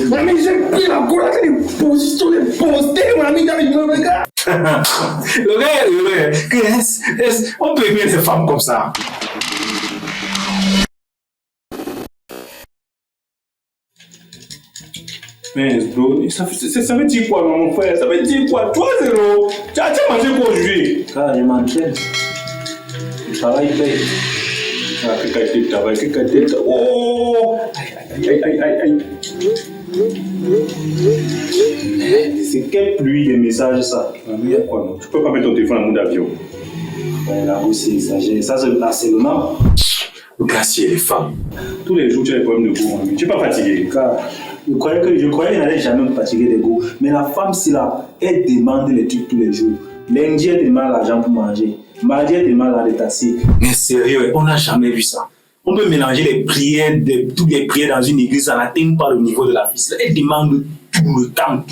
Ouais, mais j'aime bien la cola, les positions, les posters, mon ami, dans le gars. Le gars, on peut aimer ces femmes comme ça. Mais bro, ça veut dire quoi, mon frère? Ça veut dire quoi? 3-0. Tu as mangé quoi aujourd'hui? Car je m'entraîne. Le travail paye. Ah, quelle qualité de travail, quelle qualité de travail. Oh! Aïe. C'est quelle pluie de messages ça? Il y a quoi, non? Tu peux pas mettre ton téléphone en mode avion. Ouais, là aussi, exagéré. Ça, c'est harcèlement. Le gars, si elle est femme. Tous les jours, tu as des problèmes de goût, mon ami. Tu n'es pas fatigué. Car je croyais qu'elle n'allait jamais me fatiguer de goût. Mais la femme, si là, elle demande les trucs tous les jours. Lundi, elle demande l'argent pour manger. Mardi, elle demande la tasser. Mais sérieux, on n'a jamais vu ça. On peut mélanger les prières, toutes les prières dans une église, ça n'atteint pas le niveau de la fille. Elle demande tout le temps.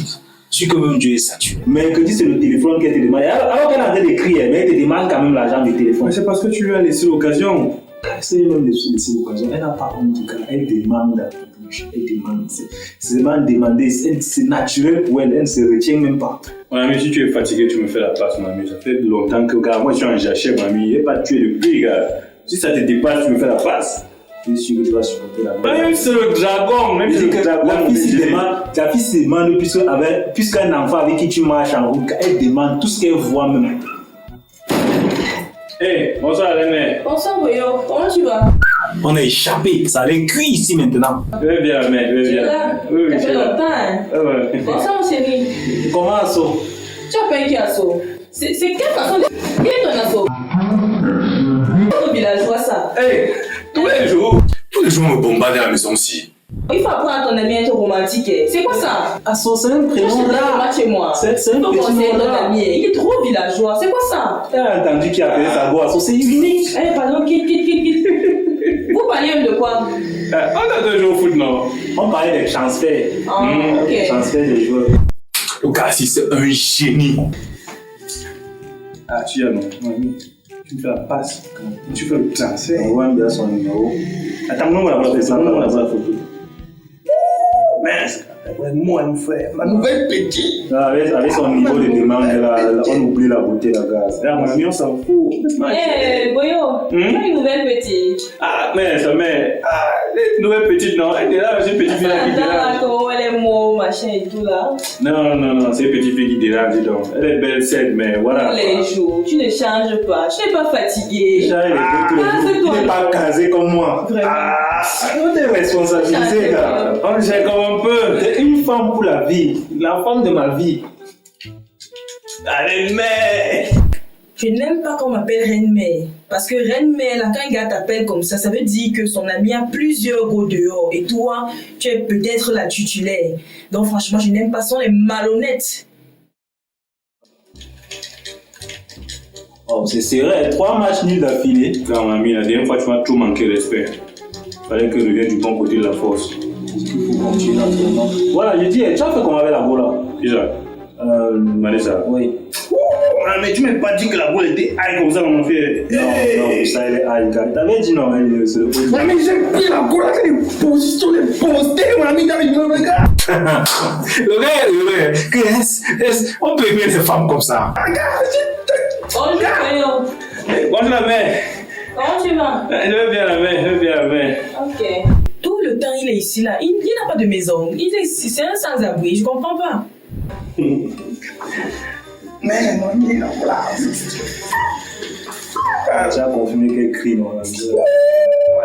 Ce que même Dieu est saturé. Mais que dit c'est le téléphone qu'elle te demande. Alors qu'elle est en train d'écrire, mais elle te demande quand même l'argent du téléphone. Mais c'est parce que tu lui as laissé l'occasion. C'est même laissé l'occasion. Elle n'a pas honte du cas. Elle demande à tout bouche. Elle demande. C'est vraiment demander. C'est naturel pour elle. Elle ne se retient même pas. Mon ami, si tu es fatigué, tu me fais la passe, mon ami. Ça fait longtemps que, gars, moi je suis en jachère, mon ami. Il n'est pas tué depuis, gars. Si ça te dépasse, tu me fais la passe. Je suis sûr que tu vas supporter la balle. Même c'est le dragon, même c'est le dragon. La fille se demande, puisqu'un enfant avec qui tu marches en route, elle demande tout ce qu'elle voit même. Hey, bonsoir René. Bonsoir Boyo, comment tu vas? On a échappé, ça allait cuire ici maintenant. Je vais bien, mec, je vais bien. Là, Oui, ça fait là. longtemps. Hein? Ouais. Bonsoir mon chéri. Comment Asso? Tu appelles qui Asso? C'est quelle façon de... Qui est ton Asso? Au villageois ça. Hey, tous les jours. Tous les jours, on me bombarde à la maison aussi. Il faut apprendre à ton ami à être romantique. C'est quoi ça? Asso, c'est un Moi, je prénom te là. pas chez moi. C'est un Il faut petit conseiller nom ton là. ami. Il est trop villageois. C'est quoi ça? Elle a entendu qui appelait sa go Asso, c'est unique. Eh, pardon, quitte. Vous parlez même de quoi? On a 2 jours au foot, non? On parlait des transferts. Ah, ok. Transferts des joueurs. Le gars, si c'est un génie. Ah, tu y as non. Tu me fais la passe. Tu fais le transfert. On voit bien son numéro. Attends, non, on va la Ça, on a la photo. Mince. Moi, mon frère. Ma nouvelle petite. Avec son niveau de demande, là, on oublie la beauté, la gaz. Là, mon ami, on s'en fout. Eh, Boyo, tu as une nouvelle petite. Ah, mais ça, mais. Ah, les nouvelles petites, non. Elle était là, c'est une petite fille là qui était là. Comment elle est mots, machin et tout là. Non, c'est une petite fille qui dérange, dis donc. Elle est belle, celle, mais voilà. Tous les jours, tu ne changes pas. Tu n'es pas fatigué. Déjà, il n'est pas casé comme moi. Vraiment. On est responsabilisé, gars. On gère comme un peu. C'est une femme pour la vie, la femme de ma vie. Allez, mais. Je n'aime pas qu'on m'appelle Reine-Mère. Parce que Reine-Mère, là, quand un gars t'appelle comme ça veut dire que son ami a plusieurs go dehors. Et toi, tu es peut-être la titulaire. Donc franchement, je n'aime pas ça, on est malhonnête. Oh, c'est serré, 3 matchs nuls d'affilée. Non, mamie, la dernière fois, tu m'as trop manqué de respect. Fallait que je vienne du bon côté de la force. Il faut continuer l'entraînement. Voilà, je dis, tu as fait comment avec la boule là? Qui ça? Vanessa. Oui. Ah, mais tu m'as pas dit que la boule était high comme ça, mon frère. Non, ça elle est high, gars. T'avais dit non, c'est le Ouais, mais j'aime bien la boule, les positions, les posters, mon ami, dans le gars. Le gars, on peut aimer ces femmes comme ça. Bonjour, Boyo. Bonjour la mère. Comment tu vas? Je vais bien la mère. Ok. Tout le temps, il est ici, là. Il n'a pas de maison. Il est ici, c'est un sans-abri. Je comprends pas. Mais mon ami, là, voilà. Tu as confirmé qu'elle crie, non?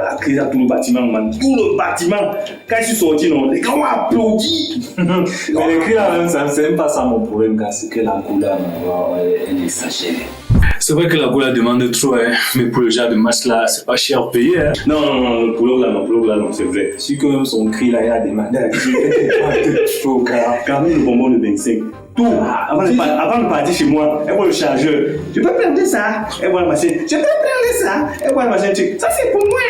La crise à tout le bâtiment, man. Tout le bâtiment. Quand je suis sorti, non, les gars ont applaudi. Mais les cris là, même, c'est même pas ça mon problème, car c'est que la couleur, elle est exagérée. C'est vrai que la boule demande trop, hein. Mais pour le genre de match là, c'est pas cher payé. Hein. Non, le boulot là, non, c'est vrai. Si que même son cri là, il a demandé à Dieu, elle est trop grave. Quand même le bonbon de 25. Tout. Avant de partir chez moi, elle voit le chargeur. Je peux prendre ça. Elle voit la machine. Je peux prendre ça. Elle voit la machine. Ça, c'est pour moi.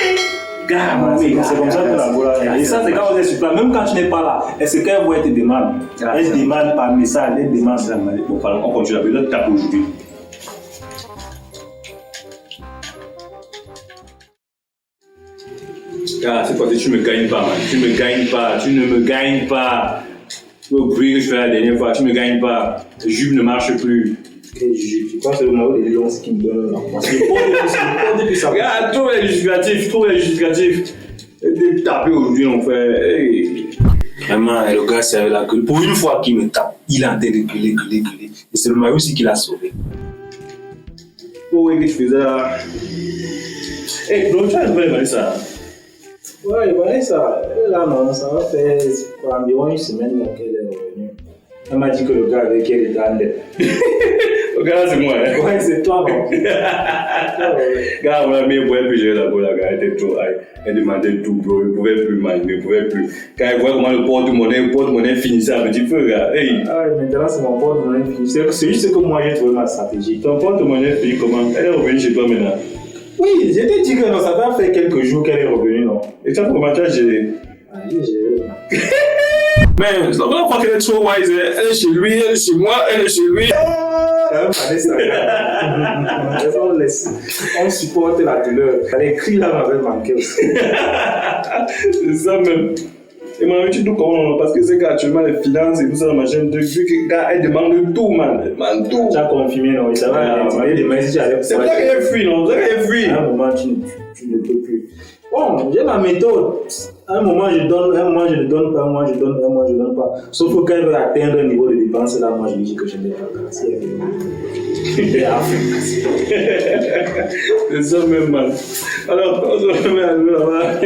Gars, C'est comme ça que la boule là. Et ça, c'est quand vous êtes sur place. Même quand tu n'es pas là, est-ce qu'elle voit te demande? Elle demande par message, elle demande. Bon, pardon, on continue la période. Tape aujourd'hui. Ah, cette fois-ci, tu me gagnes pas, man. Tu me gagnes pas. Tu ne me gagnes pas. Le bruit que je fais la dernière fois, tu me gagnes pas. Le jus ne marche plus. Quel jus? Tu penses que le mot des lions, c'est qui me donne la Regarde, trouve les justificatifs. Et taper aujourd'hui, on fait. Hey. Vraiment, le gars, c'est avec la gueule. Pour une fois qu'il me tape, il est en train de gueuler. Et c'est le maillot aussi qui l'a sauvé. Oh, oui, que je faisais là. Hey, donc tu as trouvé ça? Ouais, Vanessa, là, non, ça va faire environ une semaine qu'elle est revenue. Elle m'a dit que le gars avec elle était en l'air. Le gars, c'est moi. Hein? Ouais, c'est toi, non? Gars, mon ami, il ne pouvait plus gérer la boule, la gars, elle était trop high. Elle demandait tout, bro, il ne pouvait plus, man, il ne pouvait plus. Quand il voit comment le porte-monnaie finissait un petit peu, gars. Hey. Ah, maintenant, c'est mon porte-monnaie fini. C'est juste que moi, j'ai trouvé ma stratégie. Ton porte-monnaie finit comment? Elle est revenue chez toi maintenant. Oui, je t'ai dit que non, ça va faire quelques jours qu'elle est revenue, non? Et tu as comment tu as géré? Ah, j'ai géré. Mais on croit qu'elle est trop wise. Elle est chez lui, elle est chez moi, elle est chez lui. On supporte la douleur. Les cris là m'avaient manqué aussi. C'est ça même. Et mon ami, tu dois comprendre parce que c'est qu'actuellement les finances et tout ça dans ma chaîne de trucs, elle demande tout, man. Elle demande tout. Tu as confirmé, non? Ça va, c'est vrai qu'elle fuit, non? C'est vrai qu'elle fuit. À un moment, tu ne peux plus. Bon, j'ai ma méthode. À un moment, je donne, à un moment, je ne donne pas, à un moment, je donne, à un moment, je ne donne pas. Sauf que quand elle veut atteindre un niveau de dépense, là, moi, je lui dis que je n'ai pas grâce. C'est ça même, man. Alors, on se remet à nous là-bas.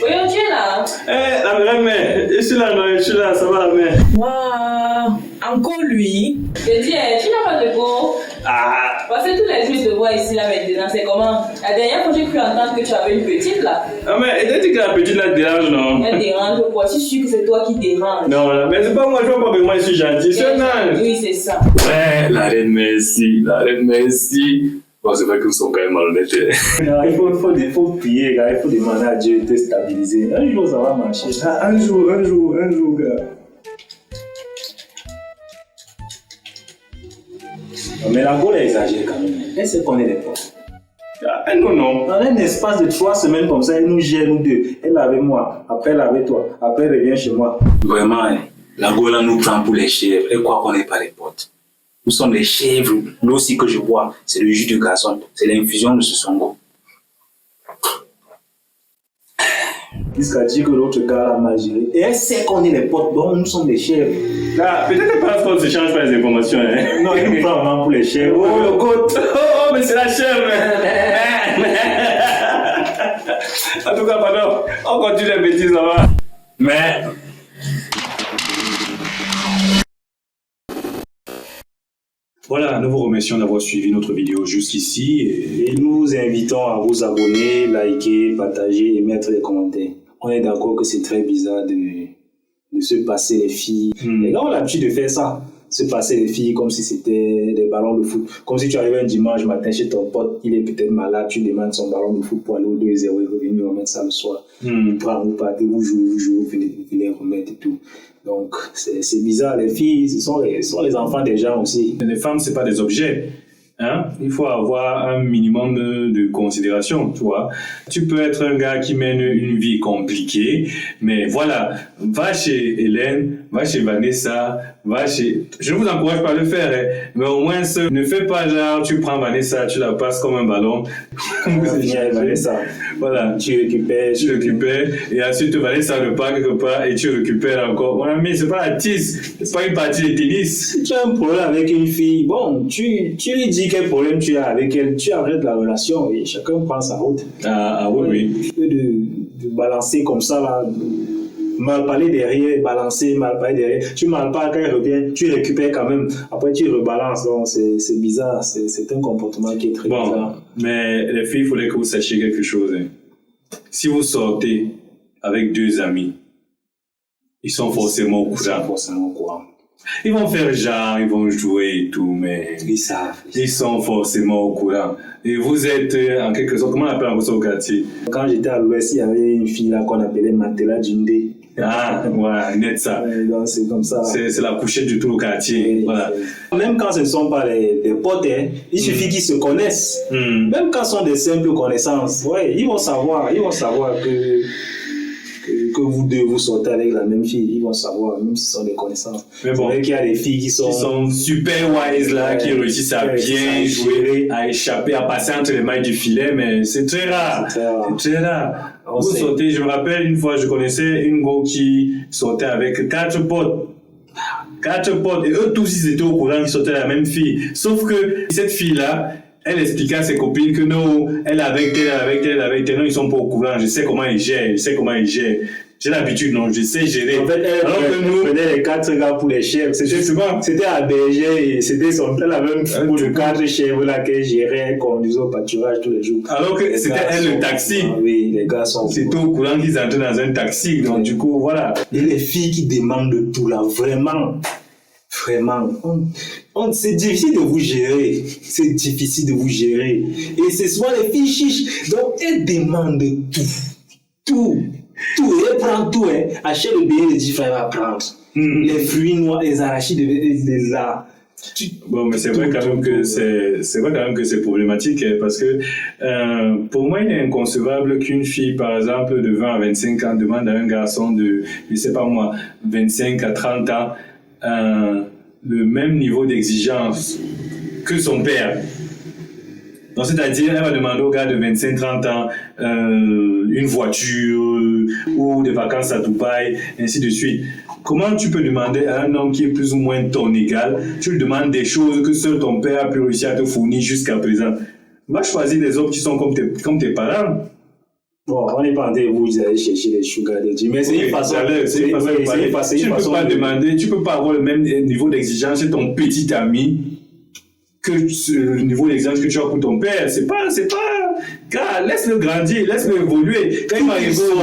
Oui, tu es là. Eh, la mère, je suis là, non, je suis là, ça va, la mère. Waouh, encore lui. Je dis, tu n'as pas de go. Ah. Parce que tous les jours, je te vois ici, là, maintenant, c'est comment? La dernière fois, j'ai cru entendre que tu avais une petite, là. Ah, mais elle t'a dit que la petite, là, dérange, non? Elle dérange, quoi? Je suis sûr que c'est toi qui dérange. Non, mais c'est pas moi, je vois pas que moi, je suis gentil, c'est un âge. Oui, c'est ça. Ouais, la reine merci. Bon, c'est vrai que nous sommes quand même malhonnêtes. Non, il faut prier, gars. Il faut demander à Dieu de te stabiliser. Un jour, ça va marcher. Ah, un jour, gars. Mais la Gaule est exagérée quand même. Elle sait qu'on est des potes. Ah, non. Dans un espace de 3 semaines comme ça, elle nous gère, nous deux. Elle est avec moi, après elle est avec toi, après elle revient chez moi. Vraiment, la Gaule nous prend pour les chèvres. Elle croit qu'on n'est pas les potes. Nous sommes les chèvres. L'eau aussi que je bois, c'est le jus de gazon. C'est l'infusion de ce songo. Jusqu'à dire que l'autre gars m'a géré. Et elle sait qu'on est les potes, donc nous sommes des chèvres. Ah, peut-être pas qu'on ne s'échange pas les informations, hein. Non, elle nous prend vraiment pour les chèvres. Oh, le goût. Oh, mais c'est la chèvre. En tout cas, pardon, on continue les bêtises là-bas. Mais Voilà, nous vous remercions d'avoir suivi notre vidéo jusqu'ici. Et nous vous invitons à vous abonner, liker, partager et mettre des commentaires. On est d'accord que c'est très bizarre de se passer les filles. Les gars ont l'habitude de faire ça. Se passer les filles comme si c'était des ballons de foot. Comme si tu arrivais un dimanche matin chez ton pote, il est peut-être malade, tu demandes son ballon de foot pour aller au 2-0 et revenir remettre ça le soir. Il prend, vous partez, vous jouez, vous venez remettre et tout. Donc, c'est bizarre. Les filles, ce sont les enfants des gens aussi. Les femmes, c'est pas des objets. Hein? Il faut avoir un minimum de considération, tu vois. Tu peux être un gars qui mène une vie compliquée, mais voilà, va chez Hélène, va chez Vanessa, je ne vous encourage pas à le faire, hein, mais au moins, ne fais pas genre, tu prends Vanessa, tu la passes comme un ballon. Vanessa. Voilà. Tu récupères, et ensuite Vanessa le part quelque part et tu récupères encore. Mon ami, c'est pas la tisse, c'est pas une partie de tennis. Si tu as un problème avec une fille, bon, tu lui dis quel problème tu as avec elle, tu arrêtes la relation et chacun prend sa route. Ah oui. De balancer comme ça, là, mal parler derrière, balancer, mal parler derrière. Tu mal parles quand elle revient, tu récupères quand même. Après, tu rebalances. Donc, c'est bizarre. C'est un comportement qui est très bizarre. Mais les filles, il faudrait que vous sachiez quelque chose. Hein. Si vous sortez avec 2 amis, ils sont forcément au courant. Ils vont faire genre, ils vont jouer et tout, mais ils savent. Ils sont forcément au courant. Et vous êtes en quelque sorte, comment on appelle ça au quartier? Quand j'étais à l'Ouest, il y avait une fille là qu'on appelait Matela Djindé. Ah, ouais, net ça. Donc, c'est comme ça. C'est la couchette de tout le quartier. Oui, Voilà. Même quand ce ne sont pas des potes, hein, il suffit qu'ils se connaissent. Même quand ce sont des simples connaissances, ouais, ils vont savoir que vous deux vous sortez avec la même fille, ils vont savoir, même si ce sont des connaissances. Mais bon, c'est vrai qu'il y a des filles qui sont super wise là, qui réussissent à bien jouer, à échapper, à passer entre les mailles du filet, mais c'est très rare. C'est très rare. Vous sortez, je me rappelle une fois, je connaissais une go qui sortait avec 4 potes. 4 potes, et eux tous ils étaient au courant qu'ils sortaient la même fille. Sauf que cette fille-là, elle expliquait à ses copines que non, elle avec elle, non, ils sont pas au courant, je sais comment ils gèrent. J'ai l'habitude, non, je sais gérer. En fait, elle prenait les 4 gars pour les chèvres. C'était à Berger, et c'était la même pour les 4 chèvres là qu'elle gérait, conduisait au pâturage tous les jours. Alors que c'était elle le taxi. Ah, oui, les gars sont. C'était au courant qu'ils entraient dans un taxi, donc du coup, voilà. Et les filles qui demandent de tout là, vraiment. C'est difficile de vous gérer. C'est difficile de vous gérer. Et c'est souvent les filles chiches. Donc, elles demandent tout. Et elles prennent tout. Hein. Achète le billet de 10 francs, elle va prendre. Les fruits noirs, les arachides, les là. Bon, mais c'est vrai quand même que c'est problématique, hein, parce que pour moi, il est inconcevable qu'une fille, par exemple, de 20 à 25 ans, demande à un garçon de, je sais pas moi, 25 à 30 ans, le même niveau d'exigence que son père. Donc, c'est-à-dire, elle va demander au gars de 25-30 ans une voiture ou des vacances à Dubaï, ainsi de suite. Comment tu peux demander à un homme qui est plus ou moins ton égal, tu lui demandes des choses que seul ton père a pu réussir à te fournir jusqu'à présent? Va choisir des hommes qui sont comme tes parents. Bon, on n'est pas en train de vous aller chercher les sugar daddy, mais c'est une façon. Tu peux pas avoir le même niveau d'exigence chez ton petit ami que le niveau d'exigence que tu as pour ton père. C'est pas, gars, laisse-le grandir, laisse-le évoluer. Quand il va évoluer,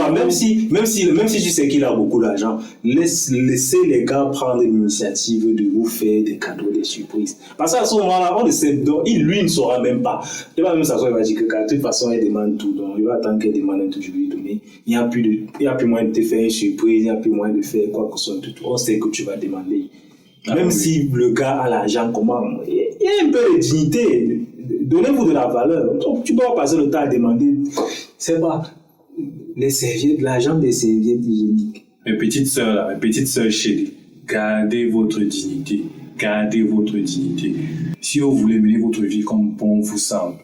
même si tu sais qu'il a beaucoup d'argent, laissez les gars prendre l'initiative de vous faire des cadeaux, des surprises. Parce qu'à ce moment-là, on le sait, donc, lui ne saura même pas. Il va même s'asseoir, il va dire que de toute façon, elle demande tout. Donc, il va attendre qu'elle demande un tout, je vais lui donner. Il n'y a plus moyen de te faire une surprise, il n'y a plus moyen de faire quoi que ce soit. On sait que tu vas demander. Même si le gars a l'argent, comment? Il y a un peu de dignité. Donnez-vous de la valeur. Donc, tu dois passer le temps à demander, c'est pas, les serviettes, l'argent des serviettes hygiéniques. Mes petites sœurs chéries, gardez votre dignité. Gardez votre dignité. Si vous voulez mener votre vie comme bon vous semble,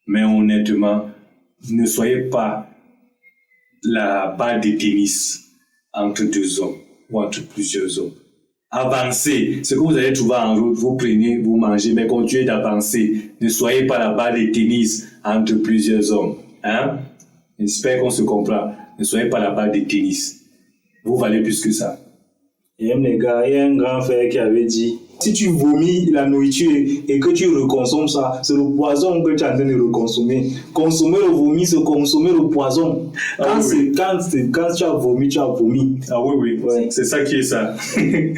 mais honnêtement, ne soyez pas la balle de tennis entre 2 hommes ou entre plusieurs hommes. Avancez. Ce que vous allez trouver en route, vous prenez, vous mangez, mais continuez d'avancer. Ne soyez pas la balle de tennis entre plusieurs hommes. Hein? J'espère qu'on se comprend. Ne soyez pas la balle de tennis. Vous valez plus que ça. Et même les gars, il y a un grand frère qui avait dit, si tu vomis la nourriture et que tu reconsommes ça, c'est le poison que tu es en train de reconsommer. Consommer le vomi, c'est consommer le poison. Quand tu as vomi, tu as vomi. Ah oui. Ouais. C'est ça qui est ça. C'est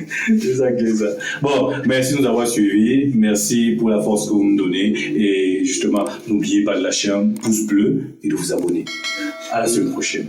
ça qui est ça. Bon, merci de nous avoir suivis. Merci pour la force que vous nous donnez. Et justement, n'oubliez pas de lâcher un pouce bleu et de vous abonner. À la semaine prochaine.